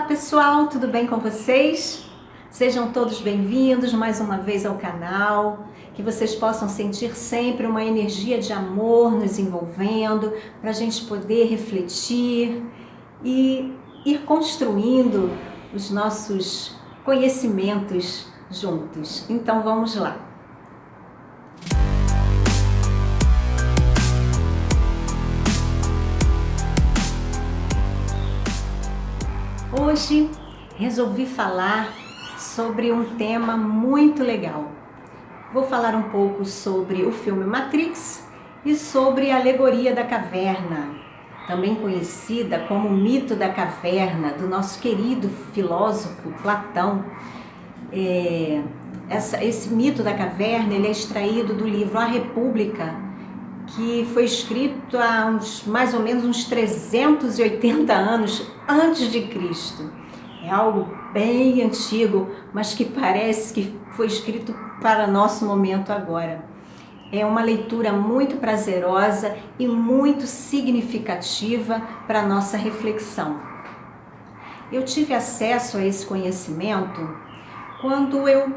Pessoal, tudo bem com vocês? Sejam todos bem-vindos mais uma vez ao canal, que vocês possam sentir sempre uma energia de amor nos envolvendo, para a gente poder refletir e ir construindo os nossos conhecimentos juntos. Então vamos lá! Hoje resolvi falar sobre um tema muito legal. Vou falar um pouco sobre o filme Matrix e sobre a alegoria da caverna, também conhecida como o mito da caverna, do nosso querido filósofo Platão. Esse mito da caverna ele é extraído do livro A República, que foi escrito há mais ou menos uns 380 anos antes de Cristo. É algo bem antigo, mas que parece que foi escrito para nosso momento agora. É uma leitura muito prazerosa e muito significativa para a nossa reflexão. Eu tive acesso a esse conhecimento quando eu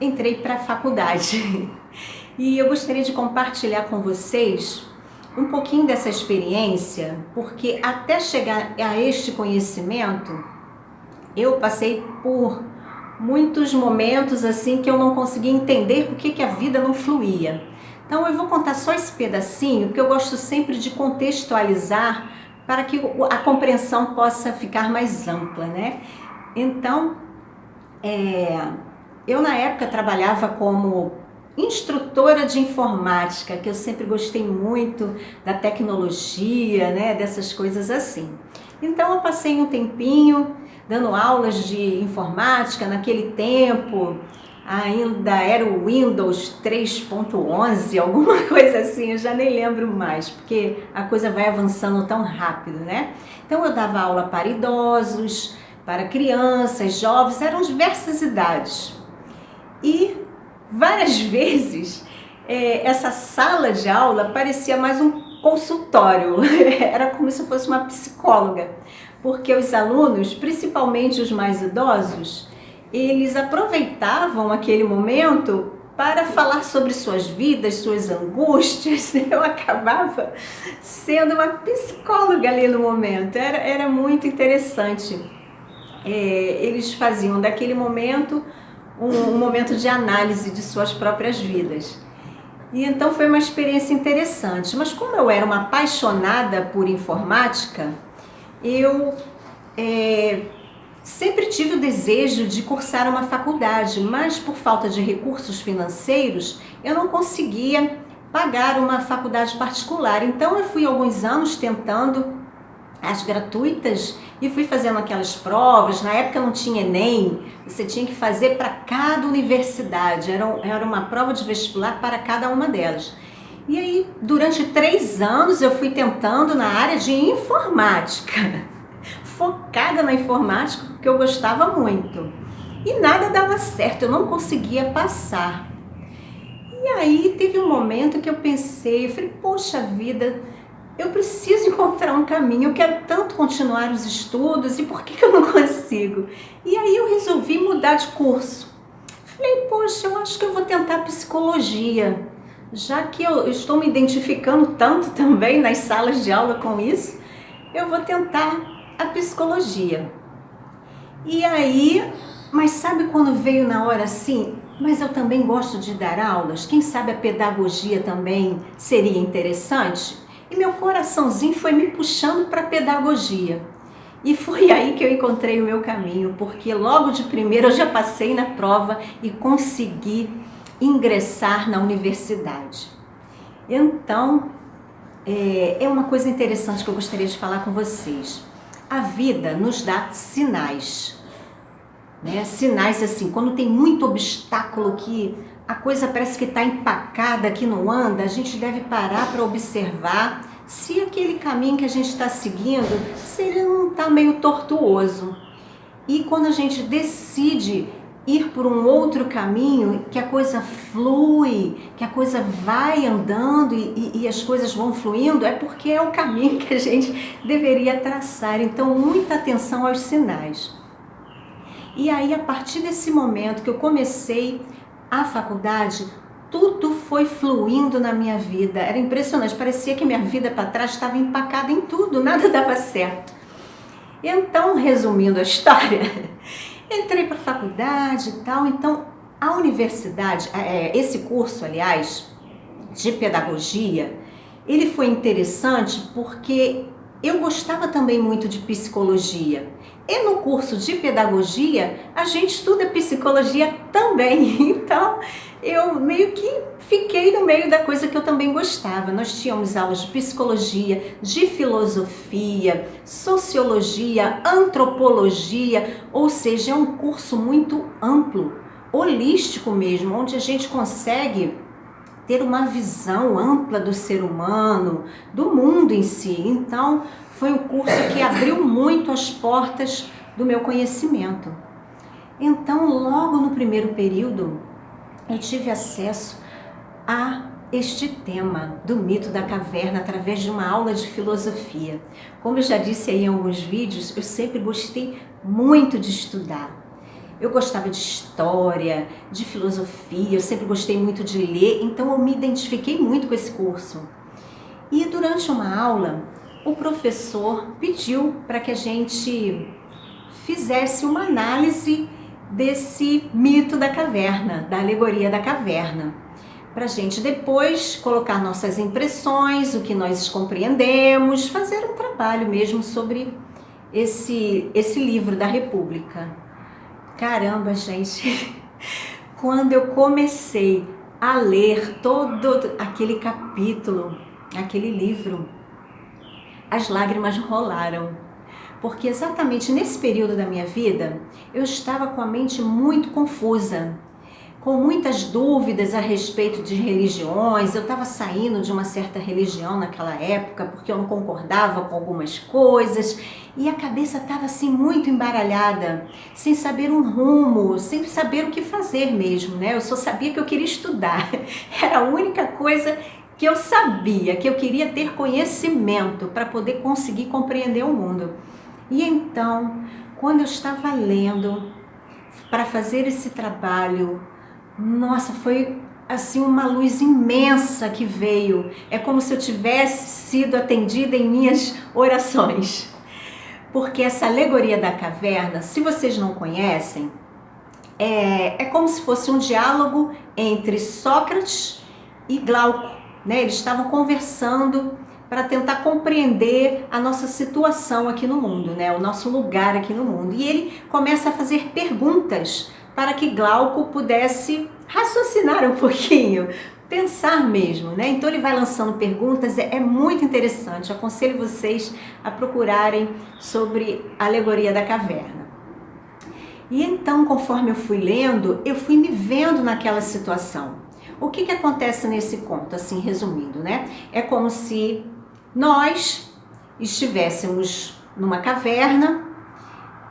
entrei para a faculdade. E eu gostaria de compartilhar com vocês um pouquinho dessa experiência, porque até chegar a este conhecimento, eu passei por muitos momentos assim que eu não conseguia entender por que a vida não fluía. Então eu vou contar só esse pedacinho, porque eu gosto sempre de contextualizar para que a compreensão possa ficar mais ampla, né? Então, eu na época trabalhava como instrutora de informática, que eu sempre gostei muito da tecnologia, né, dessas coisas assim. Então eu passei um tempinho dando aulas de informática. Naquele tempo ainda era o Windows 3.11, alguma coisa assim, eu já nem lembro mais, porque a coisa vai avançando tão rápido, né? Então eu dava aula para idosos, para crianças, jovens, eram diversas idades. E várias vezes essa sala de aula parecia mais um consultório, era como se fosse uma psicóloga, porque os alunos, principalmente os mais idosos, eles aproveitavam aquele momento para falar sobre suas vidas, suas angústias. Eu acabava sendo uma psicóloga ali no momento, era muito interessante. Eles faziam daquele momento um momento de análise de suas próprias vidas. E então foi uma experiência interessante. Mas como eu era uma apaixonada por informática, eu sempre tive o desejo de cursar uma faculdade, mas por falta de recursos financeiros, eu não conseguia pagar uma faculdade particular. Então eu fui alguns anos tentando as gratuitas e fui fazendo aquelas provas. Na época não tinha Enem, você tinha que fazer para cada universidade, era uma prova de vestibular para cada uma delas. E aí, durante 3 anos eu fui tentando na área de informática, focada na informática, porque eu gostava muito. E nada dava certo, eu não conseguia passar. E aí teve um momento que eu pensei, eu falei, poxa vida, eu preciso encontrar um caminho, eu quero tanto continuar os estudos e por que eu não consigo? E aí eu resolvi mudar de curso. Falei, poxa, eu acho que eu vou tentar psicologia, já que eu estou me identificando tanto também nas salas de aula com isso, eu vou tentar a psicologia. E aí, mas sabe quando veio na hora assim, mas eu também gosto de dar aulas, quem sabe a pedagogia também seria interessante? E meu coraçãozinho foi me puxando para a pedagogia. E foi aí que eu encontrei o meu caminho, porque logo de primeira eu já passei na prova e consegui ingressar na universidade. Então, é uma coisa interessante que eu gostaria de falar com vocês. A vida nos dá sinais, né? Sinais assim, quando tem muito obstáculo, que a coisa parece que está empacada, que não anda, a gente deve parar para observar se aquele caminho que a gente está seguindo, se ele não está meio tortuoso. E quando a gente decide ir por um outro caminho, que a coisa flui, que a coisa vai andando e as coisas vão fluindo, é porque é o caminho que a gente deveria traçar. Então, muita atenção aos sinais. E aí, a partir desse momento que eu comecei a faculdade, tudo foi fluindo na minha vida. Era impressionante, parecia que minha vida para trás estava empacada em tudo, nada dava certo. Então, resumindo a história, entrei para a faculdade e tal. Então, a universidade, esse curso, aliás, de pedagogia, ele foi interessante porque eu gostava também muito de psicologia. E no curso de pedagogia, a gente estuda psicologia também. Então, eu meio que fiquei no meio da coisa que eu também gostava. Nós tínhamos aulas de psicologia, de filosofia, sociologia, antropologia, ou seja, é um curso muito amplo, holístico mesmo, onde a gente consegue ter uma visão ampla do ser humano, do mundo em si. Então, foi um curso que abriu muito as portas do meu conhecimento. Então, logo no primeiro período, eu tive acesso a este tema do mito da caverna através de uma aula de filosofia. Como eu já disse aí em alguns vídeos, eu sempre gostei muito de estudar. Eu gostava de história, de filosofia, eu sempre gostei muito de ler, então eu me identifiquei muito com esse curso. E durante uma aula, o professor pediu para que a gente fizesse uma análise desse mito da caverna, da alegoria da caverna, para a gente depois colocar nossas impressões, o que nós compreendemos, fazer um trabalho mesmo sobre esse livro da República. Caramba, gente, quando eu comecei a ler todo aquele capítulo, aquele livro, as lágrimas rolaram, porque exatamente nesse período da minha vida, eu estava com a mente muito confusa, com muitas dúvidas a respeito de religiões. Eu estava saindo de uma certa religião naquela época, porque eu não concordava com algumas coisas, e a cabeça estava assim muito embaralhada, sem saber um rumo, sem saber o que fazer mesmo, né? Eu só sabia que eu queria estudar, era a única coisa que eu sabia, que eu queria ter conhecimento para poder conseguir compreender o mundo. E então, quando eu estava lendo para fazer esse trabalho, nossa, foi assim uma luz imensa que veio. É como se eu tivesse sido atendida em minhas orações. Porque essa alegoria da caverna, se vocês não conhecem, é como se fosse um diálogo entre Sócrates e Glauco, né? Eles estavam conversando para tentar compreender a nossa situação aqui no mundo, né? O nosso lugar aqui no mundo. E ele começa a fazer perguntas para que Glauco pudesse raciocinar um pouquinho, pensar mesmo, né? Então ele vai lançando perguntas, é muito interessante. Eu aconselho vocês a procurarem sobre a alegoria da caverna. E então, conforme eu fui lendo, eu fui me vendo naquela situação. O que acontece nesse conto, assim, resumindo, né? É como se nós estivéssemos numa caverna,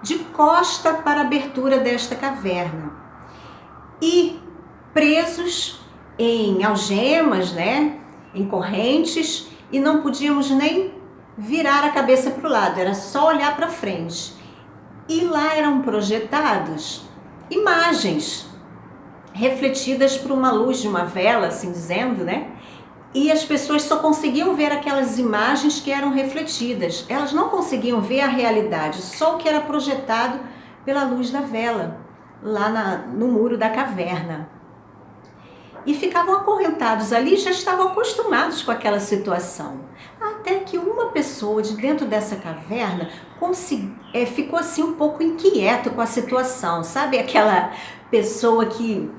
de costa para a abertura desta caverna, e presos em algemas, né, em correntes, e não podíamos nem virar a cabeça para o lado, era só olhar para frente. E lá eram projetados imagens refletidas por uma luz de uma vela, assim dizendo, né? E as pessoas só conseguiam ver aquelas imagens que eram refletidas. Elas não conseguiam ver a realidade, só o que era projetado pela luz da vela, lá no muro da caverna. E ficavam acorrentados ali, já estavam acostumados com aquela situação. Até que uma pessoa de dentro dessa caverna ficou assim um pouco inquieto com a situação. Sabe aquela pessoa que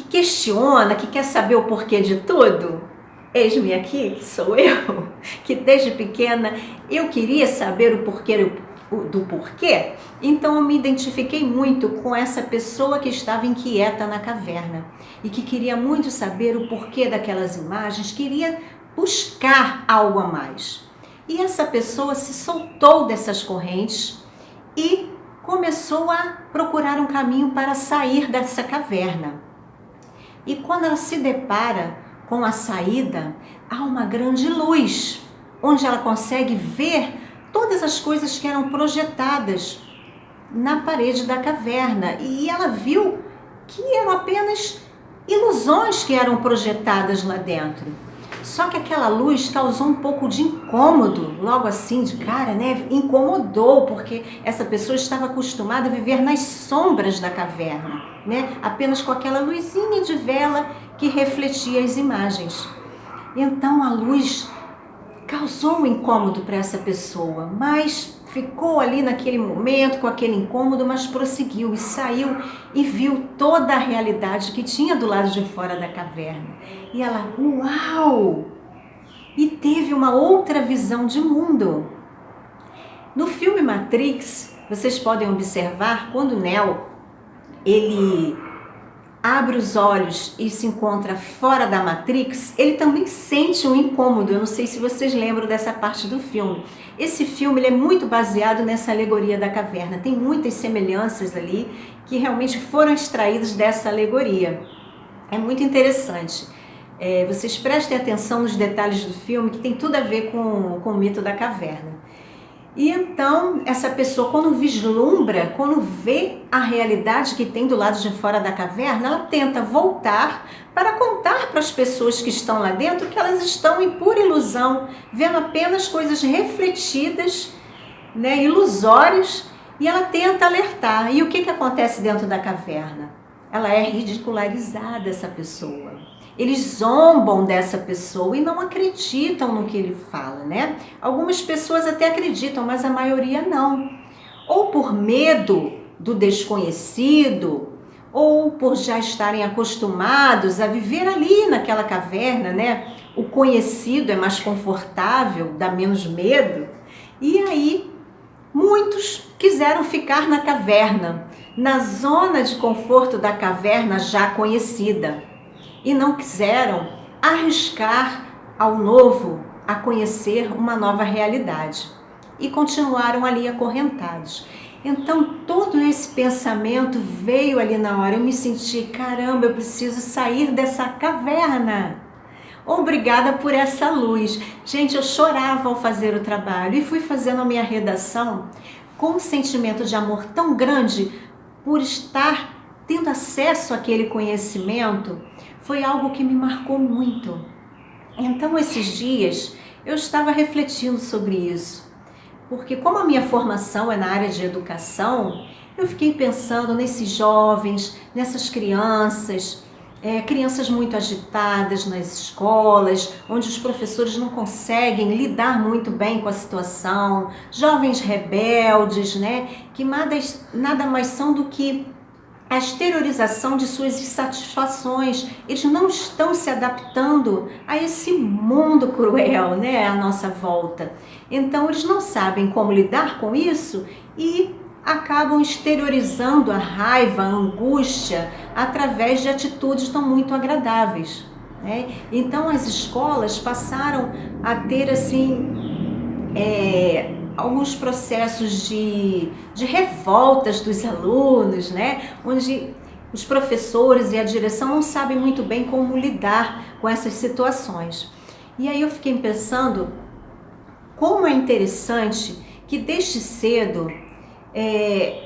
questiona, que quer saber o porquê de tudo? Eis-me aqui, que sou eu, que desde pequena eu queria saber o porquê do porquê. Então eu me identifiquei muito com essa pessoa que estava inquieta na caverna e que queria muito saber o porquê daquelas imagens, queria buscar algo a mais. E essa pessoa se soltou dessas correntes e começou a procurar um caminho para sair dessa caverna. E quando ela se depara com a saída, há uma grande luz, onde ela consegue ver todas as coisas que eram projetadas na parede da caverna e ela viu que eram apenas ilusões que eram projetadas lá dentro. Só que aquela luz causou um pouco de incômodo, logo assim de cara, né? Incomodou, porque essa pessoa estava acostumada a viver nas sombras da caverna, né? Apenas com aquela luzinha de vela que refletia as imagens. Então a luz causou um incômodo para essa pessoa, mas ficou ali naquele momento com aquele incômodo, mas prosseguiu e saiu e viu toda a realidade que tinha do lado de fora da caverna. E ela, uau! E teve uma outra visão de mundo. No filme Matrix, vocês podem observar quando Neo, ele abre os olhos e se encontra fora da Matrix, ele também sente um incômodo. Eu não sei se vocês lembram dessa parte do filme. Esse filme ele é muito baseado nessa alegoria da caverna. Tem muitas semelhanças ali que realmente foram extraídas dessa alegoria. É muito interessante. Vocês prestem atenção nos detalhes do filme, que tem tudo a ver com o mito da caverna. E então, essa pessoa, quando vislumbra, quando vê a realidade que tem do lado de fora da caverna, ela tenta voltar para contar para as pessoas que estão lá dentro que elas estão em pura ilusão, vendo apenas coisas refletidas, né, ilusórias, e ela tenta alertar. E o que acontece dentro da caverna? Ela é ridicularizada, essa pessoa. Eles zombam dessa pessoa e não acreditam no que ele fala, né? Algumas pessoas até acreditam, mas a maioria não. Ou por medo do desconhecido, ou por já estarem acostumados a viver ali naquela caverna, né? O conhecido é mais confortável, dá menos medo. E aí, muitos quiseram ficar na caverna, na zona de conforto da caverna já conhecida. E não quiseram arriscar ao novo, a conhecer uma nova realidade. E continuaram ali acorrentados. Então, todo esse pensamento veio ali na hora. Eu me senti, caramba, eu preciso sair dessa caverna. Obrigada por essa luz. Gente, eu chorava ao fazer o trabalho e fui fazendo a minha redação com um sentimento de amor tão grande por estar tendo acesso àquele conhecimento. Foi algo que me marcou muito. Então, esses dias, eu estava refletindo sobre isso. Porque como a minha formação é na área de educação, eu fiquei pensando nesses jovens, nessas crianças, crianças muito agitadas nas escolas, onde os professores não conseguem lidar muito bem com a situação, jovens rebeldes, né, que nada mais são do que a exteriorização de suas insatisfações. Eles não estão se adaptando a esse mundo cruel, né, à nossa volta. Então, eles não sabem como lidar com isso e acabam exteriorizando a raiva, a angústia, através de atitudes não muito agradáveis, né? Então, as escolas passaram a ter, assim, alguns processos de revoltas dos alunos, né? Onde os professores e a direção não sabem muito bem como lidar com essas situações. E aí eu fiquei pensando como é interessante que desde cedo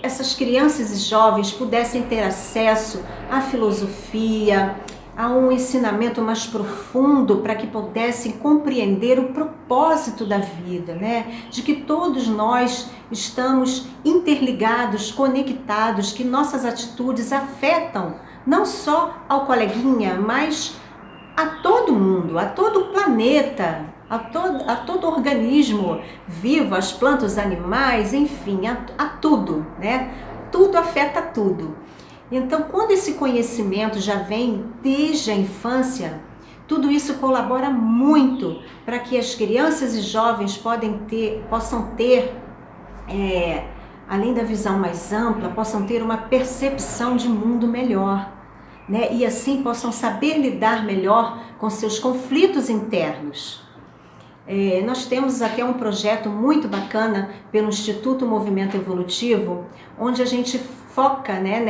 essas crianças e jovens pudessem ter acesso à filosofia, a um ensinamento mais profundo para que pudessem compreender o propósito da vida, né? De que todos nós estamos interligados, conectados, que nossas atitudes afetam não só ao coleguinha, mas a todo mundo, a todo o planeta, a todo organismo vivo, as plantas, os animais, enfim, a tudo, né? Tudo afeta tudo. Então, quando esse conhecimento já vem desde a infância, tudo isso colabora muito para que as crianças e jovens possam ter, além da visão mais ampla, possam ter uma percepção de mundo melhor, né? E assim possam saber lidar melhor com seus conflitos internos. Nós temos até um projeto muito bacana pelo Instituto Movimento Evolutivo, onde a gente foca, né,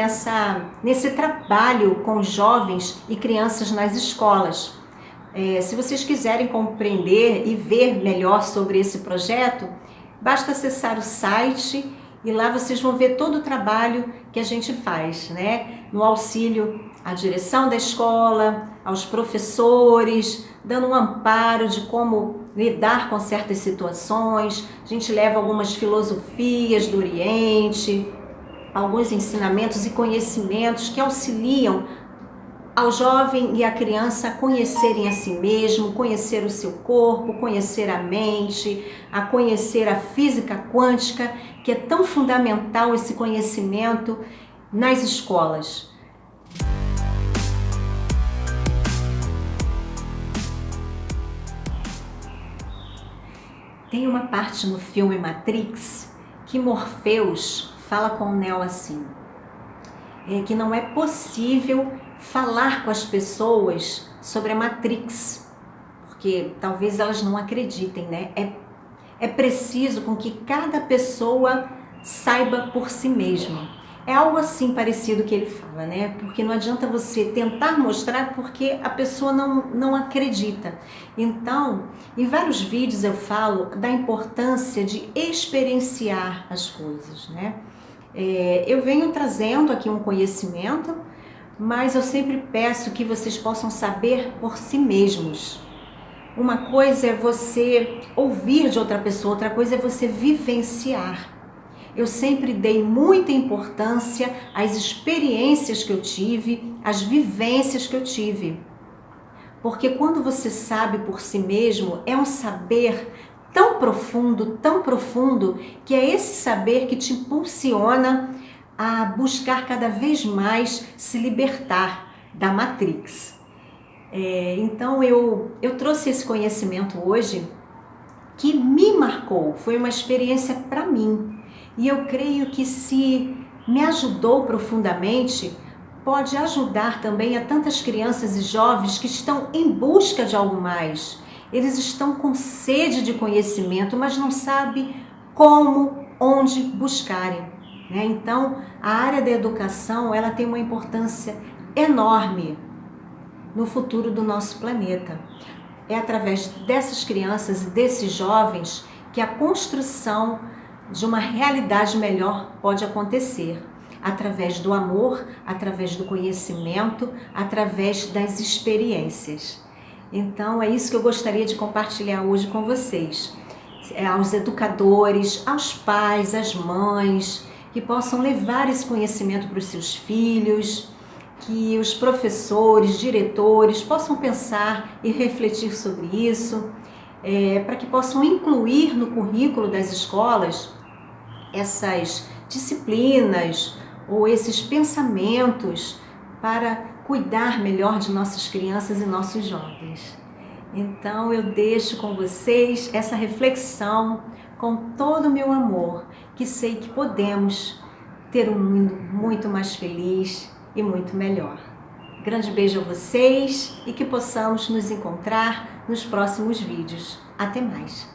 nesse trabalho com jovens e crianças nas escolas. Se vocês quiserem compreender e ver melhor sobre esse projeto, basta acessar o site E lá vocês vão ver todo o trabalho que a gente faz, né? No auxílio à direção da escola, aos professores, dando um amparo de como lidar com certas situações. A gente leva algumas filosofias do Oriente, alguns ensinamentos e conhecimentos que auxiliam ao jovem e à criança a conhecerem a si mesmo, conhecer o seu corpo, conhecer a mente, a conhecer a física quântica, que é tão fundamental esse conhecimento nas escolas. Tem uma parte no filme Matrix que Morpheus fala com o Neo assim, que não é possível falar com as pessoas sobre a Matrix, porque talvez elas não acreditem, né? É preciso com que cada pessoa saiba por si mesma. É algo assim parecido que ele fala, né? Porque não adianta você tentar mostrar porque a pessoa não acredita. Então, em vários vídeos eu falo da importância de experienciar as coisas, né? Eu venho trazendo aqui um conhecimento, mas eu sempre peço que vocês possam saber por si mesmos. Uma coisa é você ouvir de outra pessoa, outra coisa é você vivenciar. Eu sempre dei muita importância às experiências que eu tive, às vivências que eu tive. Porque quando você sabe por si mesmo, é um saber tão profundo, que é esse saber que te impulsiona a buscar cada vez mais se libertar da Matrix. Então eu trouxe esse conhecimento hoje que me marcou, foi uma experiência para mim. E eu creio que se me ajudou profundamente, pode ajudar também a tantas crianças e jovens que estão em busca de algo mais. Eles estão com sede de conhecimento, mas não sabem como, onde buscarem, né? Então, a área da educação, ela tem uma importância enorme no futuro do nosso planeta. É através dessas crianças e desses jovens que a construção de uma realidade melhor pode acontecer. Através do amor, através do conhecimento, através das experiências. Então é isso que eu gostaria de compartilhar hoje com vocês. Aos educadores, aos pais, às mães, que possam levar esse conhecimento para os seus filhos, que os professores, diretores possam pensar e refletir sobre isso, para que possam incluir no currículo das escolas essas disciplinas ou esses pensamentos para cuidar melhor de nossas crianças e nossos jovens. Então eu deixo com vocês essa reflexão com todo o meu amor, que sei que podemos ter um mundo muito mais feliz e muito melhor. Grande beijo a vocês e que possamos nos encontrar nos próximos vídeos. Até mais!